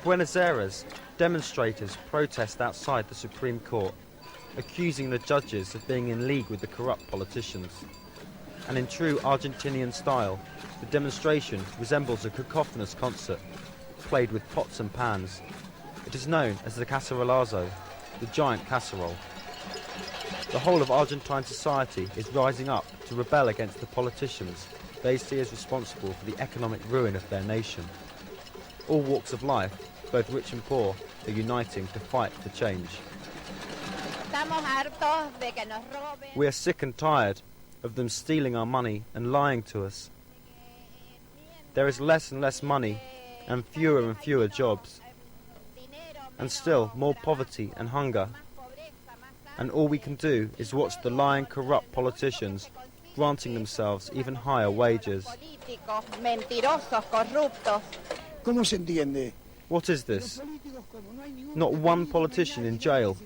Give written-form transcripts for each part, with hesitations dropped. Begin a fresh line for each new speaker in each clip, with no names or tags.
Buenos Aires, demonstrators protest outside the Supreme Court, accusing the judges of being in league with the corrupt politicians. And in true Argentinian style, the demonstration resembles a cacophonous concert, played with pots and pans. It is known as the casserolazo, the giant casserole. The whole of Argentine society is rising up to rebel against the politicians they see as responsible for the economic ruin of their nation. All walks of life, both rich and poor, are uniting to fight for change. We are sick and tired of them stealing our money and lying to us. There is less and less money and fewer jobs. And still more poverty and hunger. And all we can do is watch the lying, corrupt politicians granting themselves even higher wages. What is this? Not one politician in jail.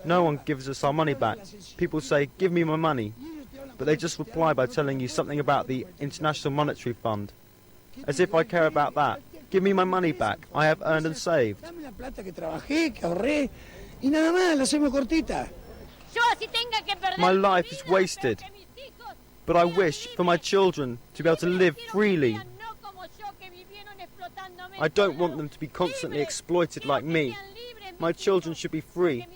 No one gives us our money back. People say, "Give me my money," but they just reply by telling you something about the International Monetary Fund. As if I care about that. Give me my money back. I have earned and saved. My life is wasted, but I wish for my children to be able to live freely. I don't want them to be constantly exploited like me. My children should be free.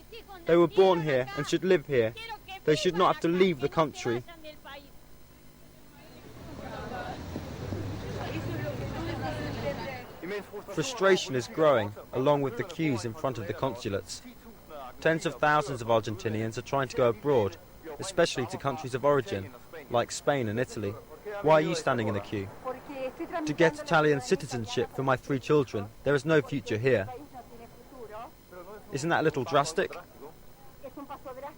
They were born here and should live here. They should not have to leave the country. Frustration is growing, along with the queues in front of the consulates. Tens of thousands of Argentinians are trying to go abroad, especially to countries of origin, like Spain and Italy. Why are you standing in the queue? To get Italian citizenship for my 3 children. There is no future here. Isn't that a little drastic?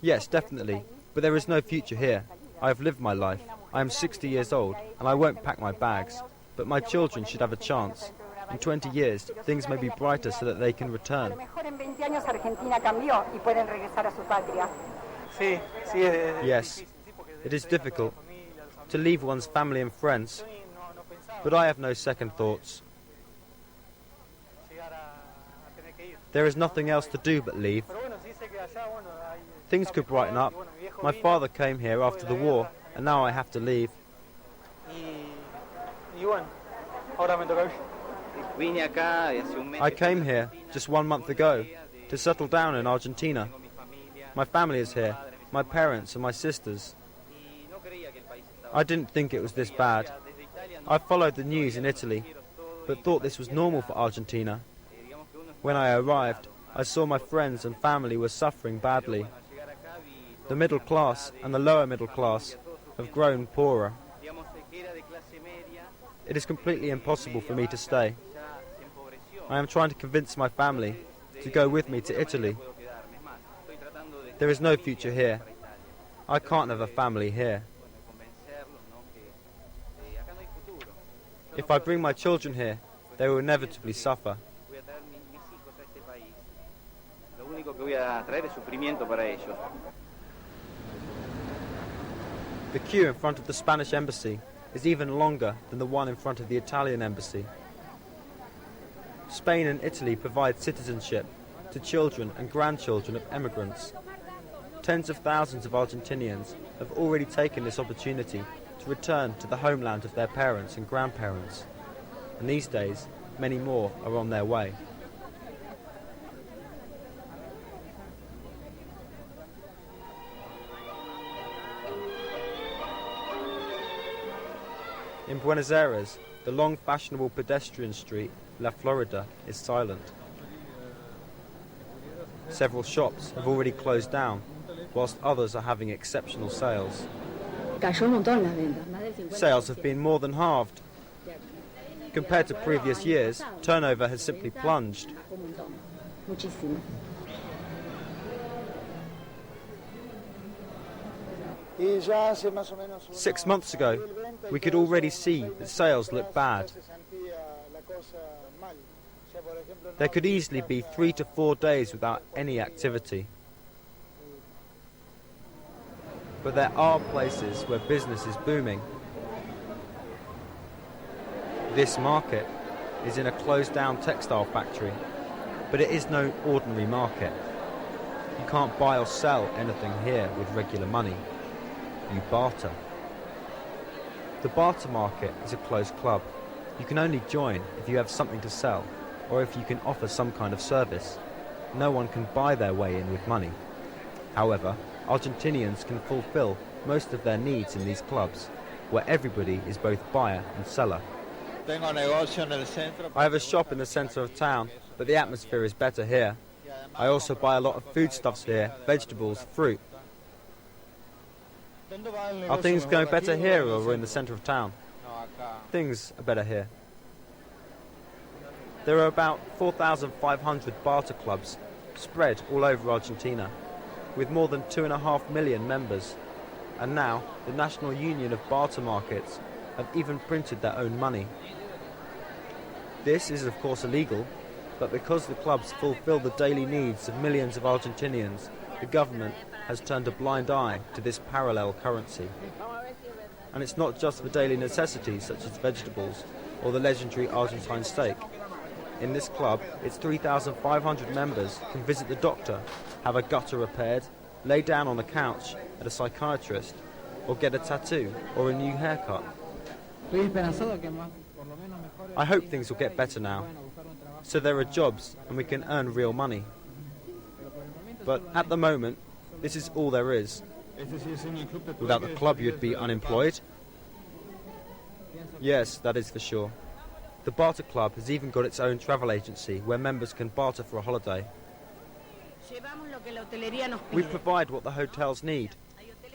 Yes, definitely, but there is no future here. I have lived my life. I am 60 years old, and I won't pack my bags. But my children should have a chance. In 20 years, things may be brighter so that they can return. Yes, it is difficult to leave one's family and friends, but I have no second thoughts. There is nothing else to do but leave. Things could brighten up. My father came here after the war, and now I have to leave. I came here just 1 month ago to settle down in Argentina. My family is here, my parents and my sisters. I didn't think it was this bad. I followed the news in Italy, but thought this was normal for Argentina. When I arrived, I saw my friends and family were suffering badly. The middle class and the lower middle class have grown poorer. It is completely impossible for me to stay. I am trying to convince my family to go with me to Italy. There is no future here. I can't have a family here. If I bring my children here, they will inevitably suffer. The queue in front of the Spanish embassy is even longer than the one in front of the Italian embassy. Spain and Italy provide citizenship to children and grandchildren of immigrants. Tens of thousands of Argentinians have already taken this opportunity to return to the homeland of their parents and grandparents. And these days, many more are on their way. In Buenos Aires, the long fashionable pedestrian street, La Florida, is silent. Several shops have already closed down, whilst others are having exceptional sales. Sales have been more than halved. Compared to previous years, turnover has simply plunged. 6 months ago, we could already see that sales looked bad. There could easily be 3 to 4 days without any activity. But there are places where business is booming. This market, is in a closed-down textile factory, but it is no ordinary market. You can't buy or sell anything here with regular money. You barter. The barter market is a closed club. You can only join if you have something to sell, or if you can offer some kind of service. No one can buy their way in with money. However, Argentinians can fulfill most of their needs in these clubs, where everybody is both buyer and seller. I have a shop in the centre of town, but the atmosphere is better here. I also buy a lot of foodstuffs here, vegetables, fruit. Are things going better here or in the centre of town? Things are better here. There are about 4,500 barter clubs spread all over Argentina, with more than 2.5 million members. And now the National Union of Barter Markets have even printed their own money. This is of course illegal, but because the clubs fulfill the daily needs of millions of Argentinians, the government has turned a blind eye to this parallel currency. And it's not just for daily necessities such as vegetables or the legendary Argentine steak. In this club, its 3,500 members can visit the doctor, have a gutter repaired, lay down on a couch at a psychiatrist, or get a tattoo or a new haircut. I hope things will get better now, so there are jobs and we can earn real money. But at the moment, this is all there is. Without the club you'd be unemployed? Yes, that is for sure. The Barter Club has even got its own travel agency where members can barter for a holiday. We provide what the hotels need.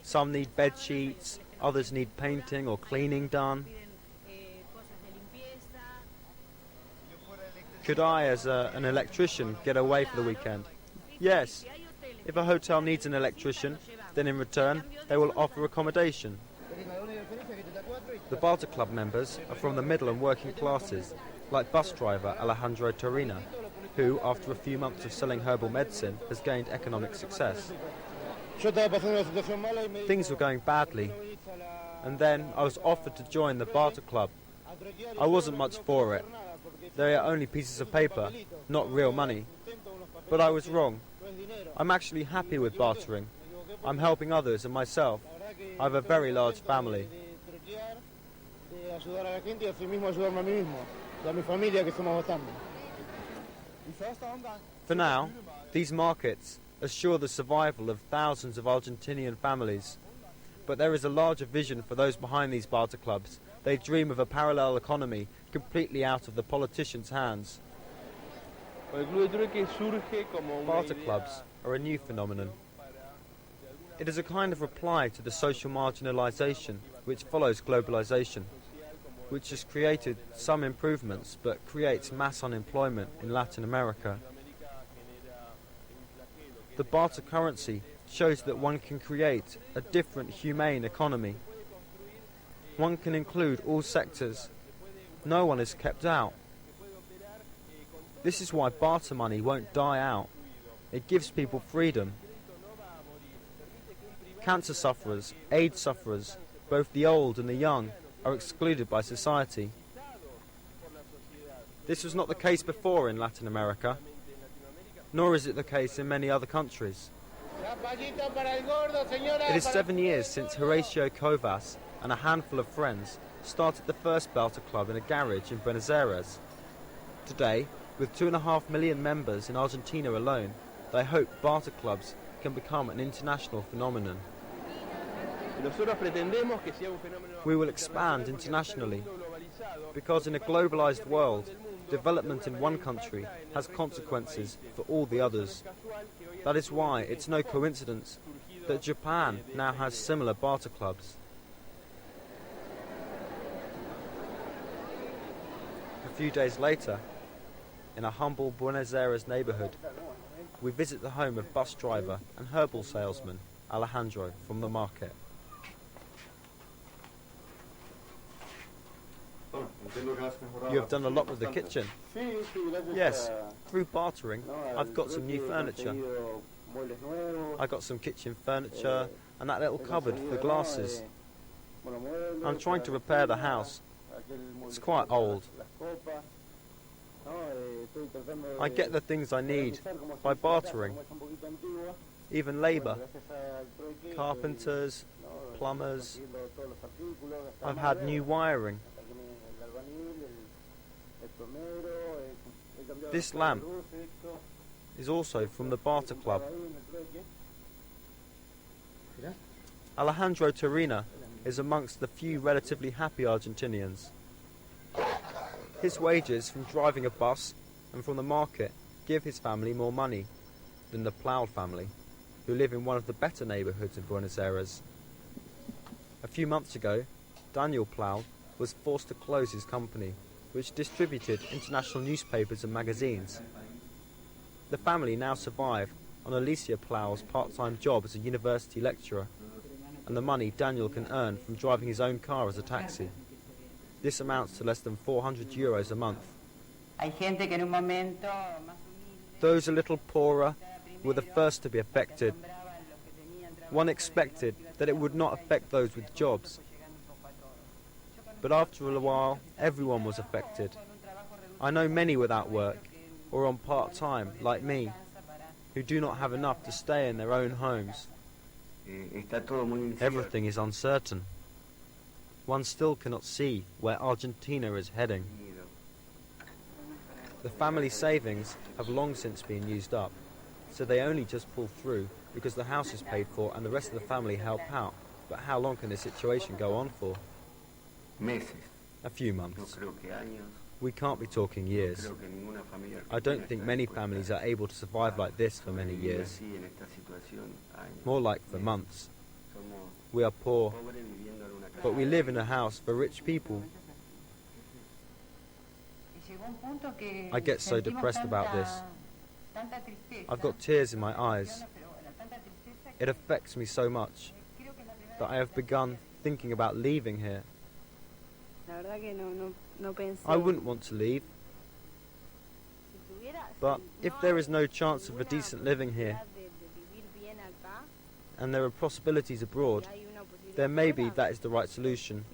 Some need bed sheets, others need painting or cleaning done. Could I, as an electrician, get away for the weekend? Yes. If a hotel needs an electrician, then in return they will offer accommodation. The Barter Club members are from the middle and working classes, like bus driver Alejandro Torina, who, after a few months of selling herbal medicine, has gained economic success. Things were going badly, and then I was offered to join the Barter Club. I wasn't much for it. They are only pieces of paper, not real money. But I was wrong. I'm actually happy with bartering. I'm helping others and myself. I have a very large family. For now, these markets assure the survival of thousands of Argentinian families. But there is a larger vision for those behind these barter clubs. They dream of a parallel economy completely out of the politicians' hands. Barter clubs are a new phenomenon. It is a kind of reply to the social marginalisation which follows globalisation, which has created some improvements but creates mass unemployment in Latin America. The barter currency shows that one can create a different humane economy. One can include all sectors. No one is kept out. This is why barter money won't die out. It gives people freedom. Cancer sufferers, AIDS sufferers, both the old and the young, are excluded by society. This was not the case before in Latin America, nor is it the case in many other countries. It is 7 years since Horacio Covas and a handful of friends started the first barter club in a garage in Buenos Aires. Today, with 2.5 million members in Argentina alone, they hope barter clubs can become an international phenomenon. We will expand internationally, because in a globalized world, development in one country has consequences for all the others. That is why it's no coincidence that Japan now has similar barter clubs. A few days later, in a humble Buenos Aires neighborhood, we visit the home of bus driver and herbal salesman Alejandro from the market. You have done a lot with the kitchen. Yes, through bartering, I've got some new furniture. I got some kitchen furniture and that little cupboard for glasses. I'm trying to repair the house. It's quite old. I get the things I need by bartering, even labour, carpenters, plumbers. I've had new wiring. This lamp is also from the barter club. Alejandro Torina is amongst the few relatively happy Argentinians. His wages from driving a bus and from the market give his family more money than the Plough family, who live in one of the better neighbourhoods in Buenos Aires. A few months ago, Daniel Plough was forced to close his company, which distributed international newspapers and magazines. The family now survive on Alicia Plough's part-time job as a university lecturer, and the money Daniel can earn from driving his own car as a taxi. This amounts to less than €400 a month. Those a little poorer were the first to be affected. One expected that it would not affect those with jobs. But after a while, everyone was affected. I know many without work, or on part-time, like me, who do not have enough to stay in their own homes. Everything is uncertain. One still cannot see where Argentina is heading. The family savings have long since been used up, so they only just pull through because the house is paid for and the rest of the family help out. But how long can this situation go on for? A few months. We can't be talking years. I don't think many families are able to survive like this for many years. More like for months. We are poor, but we live in a house for rich people. I get so depressed about this. I've got tears in my eyes. It affects me so much that I have begun thinking about leaving here. I wouldn't want to leave. But if there is no chance of a decent living here, and there are possibilities abroad, then maybe that is the right solution.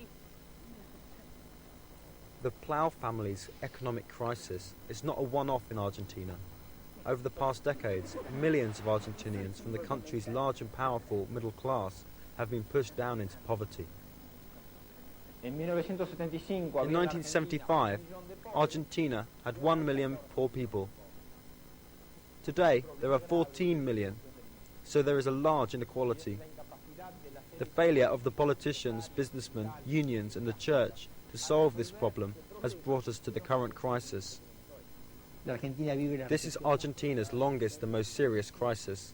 The Plough family's economic crisis is not a one-off in Argentina. Over the past decades, millions of Argentinians from the country's large and powerful middle class have been pushed down into poverty. In 1975, Argentina had 1 million poor people. Today, there are 14 million, so there is a large inequality. The failure of the politicians, businessmen, unions and the church to solve this problem has brought us to the current crisis. This is Argentina's longest and most serious crisis.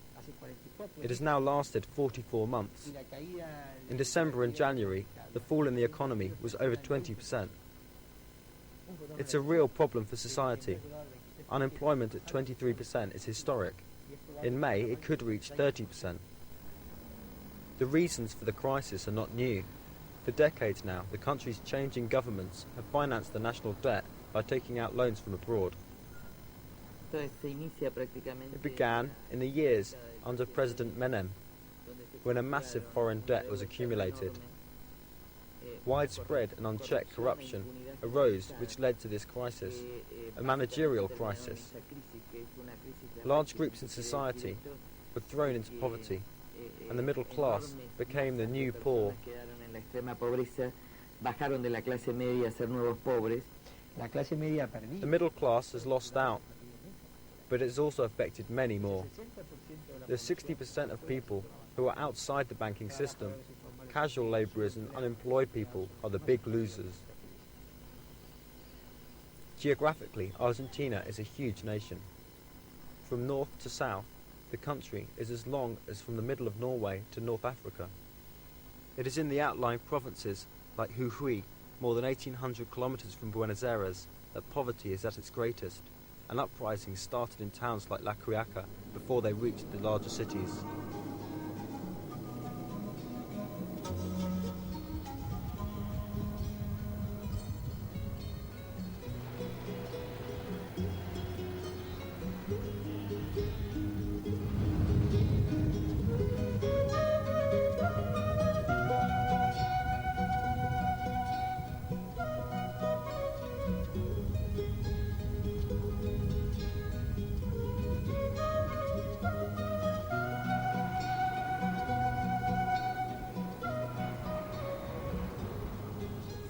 It has now lasted 44 months. In December and January, the fall in the economy was over 20%. It's a real problem for society. Unemployment at 23% is historic. In May, it could reach 30%. The reasons for the crisis are not new. For decades now, the country's changing governments have financed the national debt by taking out loans from abroad. It began in the years under President Menem, when a massive foreign debt was accumulated. Widespread and unchecked corruption arose, which led to this crisis, a managerial crisis. Large groups in society were thrown into poverty, and the middle class became the new poor. The middle class has lost out, but it has also affected many more. There's 60% of people who are outside the banking system. Casual labourers and unemployed people are the big losers. Geographically, Argentina is a huge nation. From north to south, the country is as long as from the middle of Norway to North Africa. It is in the outlying provinces like Jujuy, more than 1,800 kilometres from Buenos Aires, that poverty is at its greatest, and uprisings started in towns like La Quiaca before they reached the larger cities.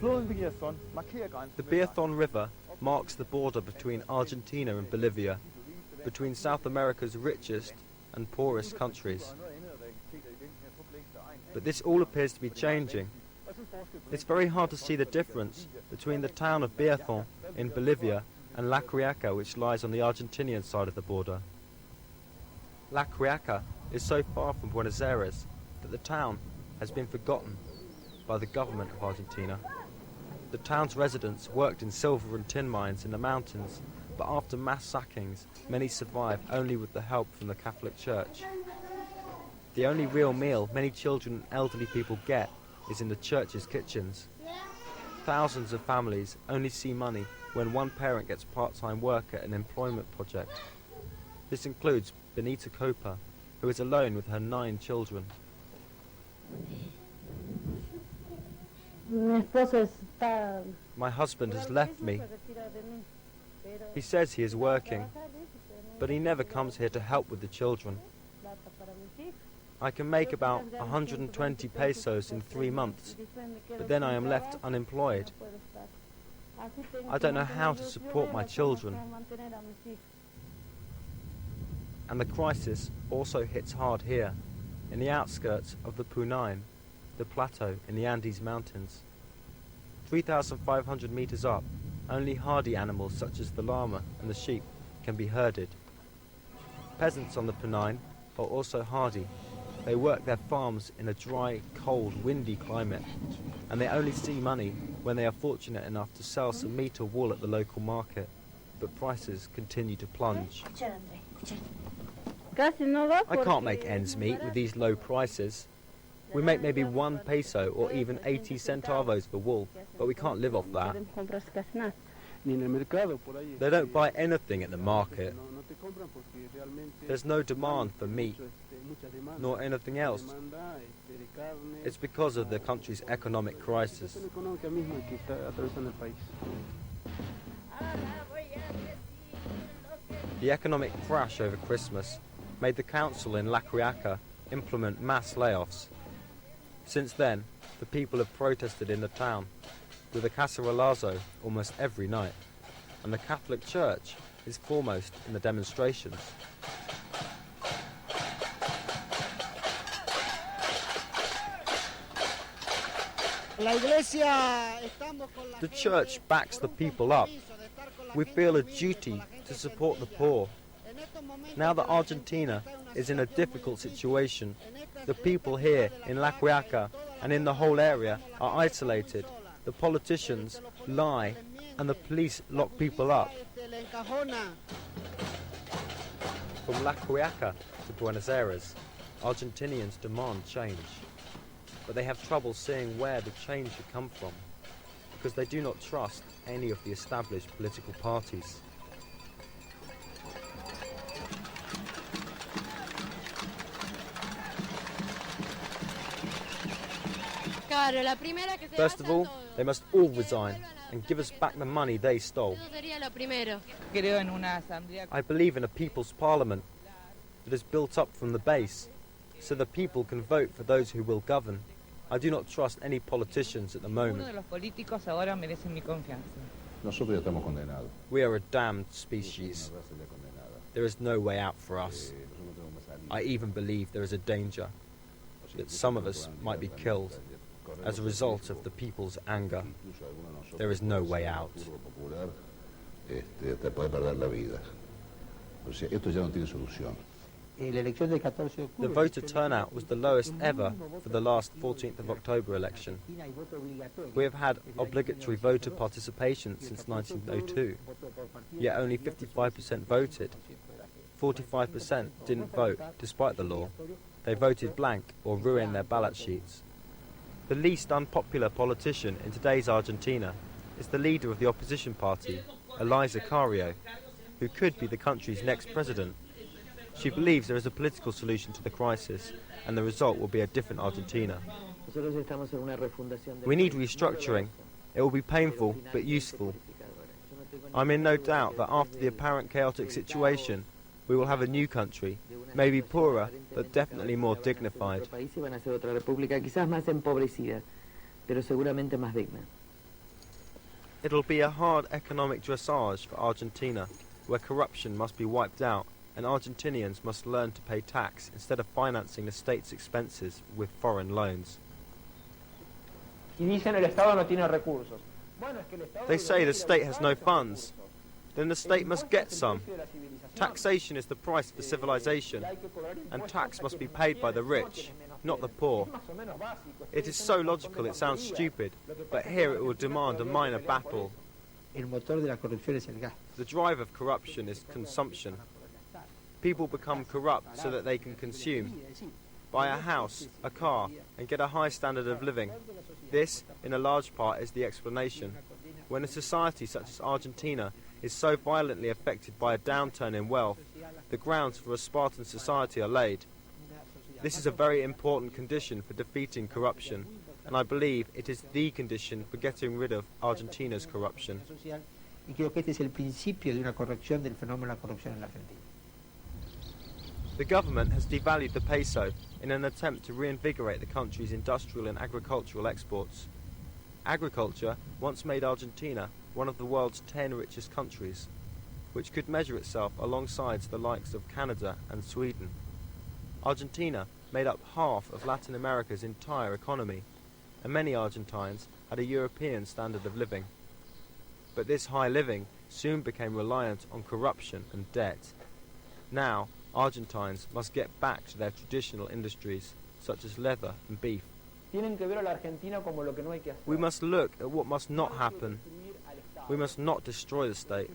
The Biathon River marks the border between Argentina and Bolivia, between South America's richest and poorest countries. But this all appears to be changing. It's very hard to see the difference between the town of Biathon in Bolivia and La Quiaca, which lies on the Argentinian side of the border. La Quiaca is so far from Buenos Aires that the town has been forgotten by the government of Argentina. The town's residents worked in silver and tin mines in the mountains, but after mass sackings, many survive only with the help from the Catholic Church. The only real meal many children and elderly people get is in the church's kitchens. Thousands of families only see money when one parent gets part-time work at an employment project. This includes Benita Copa, who is alone with her 9 children. My husband has left me. He says he is working, but he never comes here to help with the children. I can make about 120 pesos in 3 months, but then I am left unemployed. I don't know how to support my children. And the crisis also hits hard here, in the outskirts of the Punain, the plateau in the Andes Mountains. 3,500 meters up, only hardy animals such as the llama and the sheep can be herded. Peasants on the Punain are also hardy. They work their farms in a dry, cold, windy climate, and they only see money when they are fortunate enough to sell some meat or wool at the local market. But prices continue to plunge. I can't make ends meet with these low prices. We make maybe 1 peso or even 80 centavos for wool, but we can't live off that. They don't buy anything at the market. There's no demand for meat, nor anything else. It's because of the country's economic crisis. The economic crash over Christmas made the council in La Quiaca implement mass layoffs. Since then, the people have protested in the town, with a casserolazo almost every night, and the Catholic Church is foremost in the demonstrations. The church backs the people up. We feel a duty to support the poor. Now that Argentina is in a difficult situation, the people here in La Quiaca and in the whole area are isolated. The politicians lie and the police lock people up. From La Quiaca to Buenos Aires, Argentinians demand change. But they have trouble seeing where the change should come from, because they do not trust any of the established political parties. First of all, they must all resign and give us back the money they stole. I believe in a people's parliament that is built up from the base, so the people can vote for those who will govern. I do not trust any politicians at the moment. We are a damned species. There is no way out for us. I even believe there is a danger that some of us might be killed as a result of the people's anger. There is no way out. The voter turnout was the lowest ever for the last 14th of October election. We have had obligatory voter participation since 1902, yet only 55% voted. 45% didn't vote despite the law. They voted blank or ruined their ballot sheets. The least unpopular politician in today's Argentina is the leader of the opposition party, Eliza Carrió, who could be the country's next president. She believes there is a political solution to the crisis, and the result will be a different Argentina. We need restructuring. It will be painful, but useful. I'm in no doubt that after the apparent chaotic situation, we will have a new country, maybe poorer, but definitely more dignified. It'll be a hard economic dressage for Argentina, where corruption must be wiped out and Argentinians must learn to pay tax instead of financing the state's expenses with foreign loans.
They
say the state has no funds. Then the state must get some. Taxation is the price for civilization, and tax must be paid by the rich, not the poor. It is so logical it sounds stupid, but here it will demand a minor battle. The drive of corruption is consumption. People become corrupt so that they can consume, buy a house, a car, and get a high standard of living. This, in a large part, is the explanation. When a society such as Argentina is so violently affected by a downturn in wealth, the grounds for a Spartan society are laid. This is a very important condition for defeating corruption, and I believe it is the condition for getting rid of Argentina's corruption. The government has devalued the peso in an attempt to reinvigorate the country's industrial and agricultural exports. Agriculture once made Argentina one of the world's 10 richest countries, which could measure itself alongside the likes of Canada and Sweden. Argentina made up half of Latin America's entire economy, and many Argentines had a European standard of living. But this high living soon became reliant on corruption and debt. Now, Argentines must get back to their traditional industries, such as leather and beef. We must look at what must not happen. We must not destroy the state.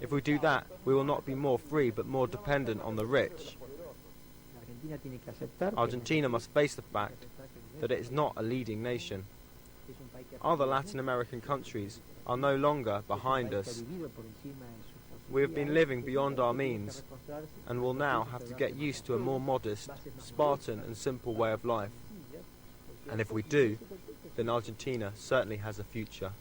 If we do that, we will not be more free but more dependent on the rich. Argentina must face the fact that it is not a leading nation. Other Latin American countries are no longer behind us. We have been living beyond our means and will now have to get used to a more modest, Spartan and simple way of life. And if we do, then Argentina certainly has a future.